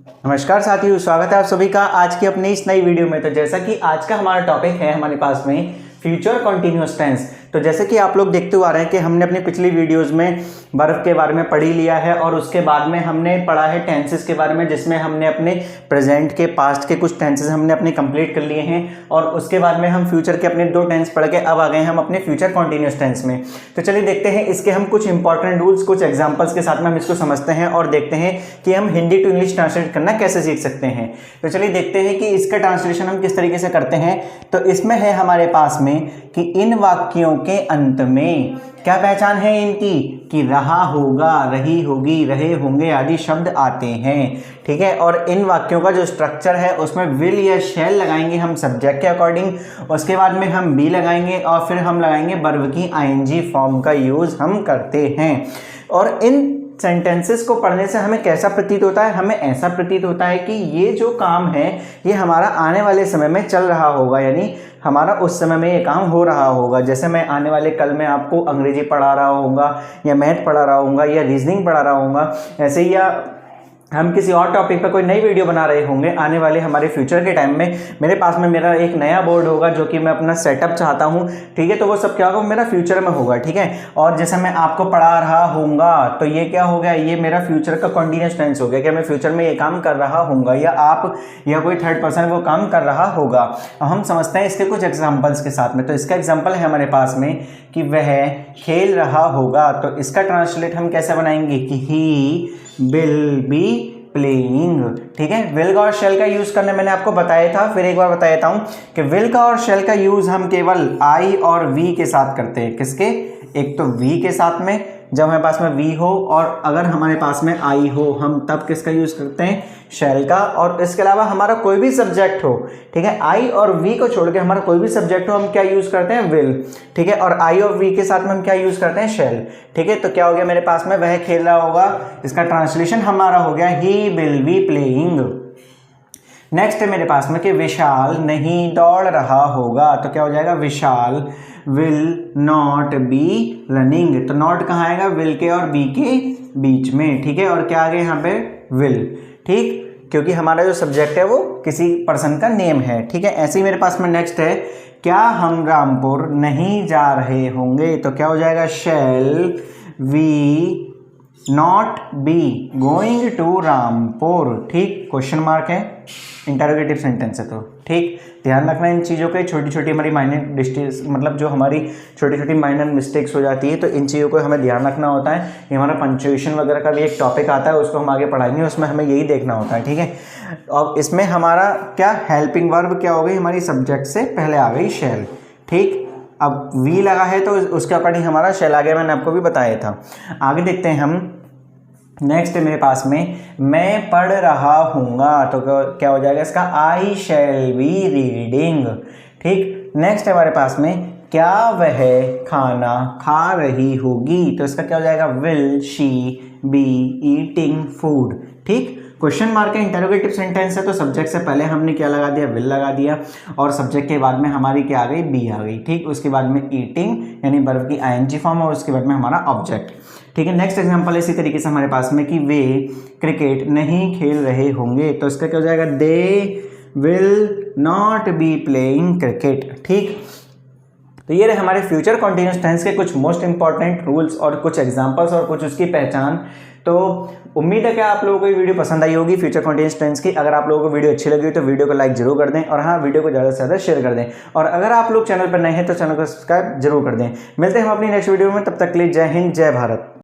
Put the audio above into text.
नमस्कार साथियों, स्वागत है आप सभी का आज की अपनी इस नई वीडियो में। तो जैसा कि आज का हमारा टॉपिक है हमारे पास में फ्यूचर कॉन्टिन्यूअस टेंस। तो जैसे कि आप लोग देखते हुए आ रहे हैं कि हमने अपनी पिछली वीडियोस में बर्फ के बारे में पढ़ ही लिया है और उसके बाद में हमने पढ़ा है टेंसेस के बारे में, जिसमें हमने अपने प्रेजेंट के पास्ट के कुछ टेंसेस हमने अपने कंप्लीट कर लिए हैं और उसके बाद में हम फ्यूचर के अपने 2 टेंस पढ़ के अब आ गए हम अपने फ्यूचर कॉन्टिन्यूअस टेंस में। तो चलिए देखते हैं इसके हम कुछ इंपॉर्टेंट रूल्स, कुछ एग्जाम्पल्स के साथ में हम इसको समझते हैं और देखते हैं कि हम हिंदी टू इंग्लिश ट्रांसलेट करना कैसे सीख सकते हैं। तो चलिए देखते हैं कि इसका ट्रांसलेशन हम किस तरीके से करते हैं। तो इसमें है हमारे पास में कि इन वाक्यों के अंत में क्या पहचान है इनकी कि रहा होगा, रही होगी, रहे होंगे आदि शब्द आते हैं। ठीक है, और इन वाक्यों का जो स्ट्रक्चर है उसमें विल या शैल लगाएंगे हम सब्जेक्ट के अकॉर्डिंग, उसके बाद में हम बी लगाएंगे और फिर हम लगाएंगे वर्ब की आईएनजी फॉर्म का यूज हम करते हैं। और इन सेंटेंसेस को पढ़ने से हमें कैसा प्रतीत होता है? हमें ऐसा प्रतीत होता है कि ये जो काम है ये हमारा आने वाले समय में चल रहा होगा, यानी हमारा उस समय में ये काम हो रहा होगा। जैसे मैं आने वाले कल में आपको अंग्रेजी पढ़ा रहा होऊंगा या मैथ पढ़ा रहा होऊंगा या रीजनिंग पढ़ा रहा होऊंगा, ऐसे ही या हम किसी और टॉपिक पर कोई नई वीडियो बना रहे होंगे आने वाले हमारे फ्यूचर के टाइम में, मेरे पास में मेरा एक नया बोर्ड होगा जो कि मैं अपना सेटअप चाहता हूं। ठीक है, तो वो सब क्या होगा, मेरा फ्यूचर में होगा। ठीक है, और जैसे मैं आपको पढ़ा रहा होऊंगा तो ये क्या हो गया, ये मेरा फ्यूचर का कॉन्टिन्यूअस टेंस हो गया कि मैं फ्यूचर में ये काम कर रहा होऊंगा या आप या कोई थर्ड पर्सन वो काम कर रहा होगा। अब हम समझते हैं इसके कुछ एग्जाम्पल्स के साथ में। तो इसका एग्जाम्पल है हमारे पास में कि वह खेल रहा होगा। तो इसका ट्रांसलेट हम कैसे बनाएंगे कि ही विल बी प्लेइंग। ठीक है, विल का और शेल का यूज करने मैंने आपको बताया था, फिर एक बार बता देता हूं कि विल का और शेल का यूज हम केवल आई और वी के साथ करते हैं। किसके? एक तो वी के साथ में, जब हमारे पास में वी हो, और अगर हमारे पास में आई हो हम तब किसका यूज करते हैं? शेल का। और इसके अलावा हमारा कोई भी सब्जेक्ट हो, ठीक है, आई और वी को छोड़ के हमारा कोई भी सब्जेक्ट हो हम क्या यूज करते हैं? विल। ठीक है, और आई और वी के साथ में हम क्या यूज करते हैं? शेल। ठीक है, तो क्या हो गया मेरे पास में, वह खेल रहा होगा, इसका ट्रांसलेशन हमारा हो गया he will be playing. Next है मेरे पास में कि विशाल नहीं दौड़ रहा होगा। तो क्या हो जाएगा? विशाल विल नॉट बी रनिंग। तो नॉट कहाँ आएगा? विल के और बी के बीच में। ठीक है, और क्या आ गया यहाँ पे? विल। ठीक, क्योंकि हमारा जो सब्जेक्ट है वो किसी पर्सन का नेम है। ठीक है, ऐसे ही मेरे पास में नेक्स्ट है, क्या हम रामपुर नहीं जा रहे होंगे? तो क्या हो जाएगा? Shall we not be going to Rampur. ठीक, क्वेश्चन मार्क है, इंटरोगेटिव सेंटेंस है। तो ठीक, ध्यान रखना इन चीज़ों के। छोटी छोटी हमारी माइनर डिस्टेंस, मतलब जो हमारी छोटी छोटी माइनर मिस्टेक्स हो जाती है, तो इन चीज़ों को हमें ध्यान रखना होता है। ये हमारा पंक्चुएशन वगैरह का भी एक टॉपिक आता है, उसको हम आगे पढ़ाएंगे, उसमें हमें यही देखना होता है। ठीक है, और इसमें हमारा क्या हेल्पिंग वर्ब क्या हो गई, हमारी सब्जेक्ट से पहले आ गई शेल। ठीक, अब वी लगा है तो उसके अकॉर्डिंग हमारा शेल आ गया, मैंने आपको भी बताया था। आगे देखते हैं हम। नेक्स्ट है मेरे पास में मैं पढ़ रहा हूँगा। तो क्या हो जाएगा इसका? आई शैल बी रीडिंग। ठीक, नेक्स्ट है हमारे पास में क्या वह खाना खा रही होगी। तो इसका क्या हो जाएगा? Will she be eating food. ठीक, क्वेश्चन मार्क है, इंटरोगेटिव सेंटेंस है, तो सब्जेक्ट से पहले हमने क्या लगा दिया? विल लगा दिया, और सब्जेक्ट के बाद में हमारी क्या आ गई? बी आ गई। ठीक, उसके बाद में ईटिंग यानी वर्ब की आईएनजी फॉर्म, और उसके बाद में हमारा ऑब्जेक्ट। ठीक है, नेक्स्ट एग्जांपल इसी तरीके से हमारे पास में कि वे क्रिकेट नहीं खेल रहे होंगे। तो इसका क्या हो जाएगा? They will not be playing cricket. ठीक, तो ये रहे हमारे फ्यूचर कॉन्टिन्यूअस टेंस के कुछ मोस्ट इंपॉर्टेंट रूल्स और कुछ एग्जांपल्स और कुछ उसकी पहचान। तो उम्मीद है कि आप लोगों को ये वीडियो पसंद आई होगी फ्यूचर कॉन्टिन्यूअस टेंस की। अगर आप लोगों को वीडियो अच्छी लगी तो वीडियो को लाइक जरूर कर दें, और हाँ, वीडियो को ज़्यादा से ज़्यादा शेयर कर दें। और अगर आप लोग चैनल पर नए हैं तो चैनल को सब्सक्राइब जरूर कर दें। मिलते हैं हम अपनी नेक्स्ट वीडियो में, तब तक के लिए जय हिंद, जय भारत।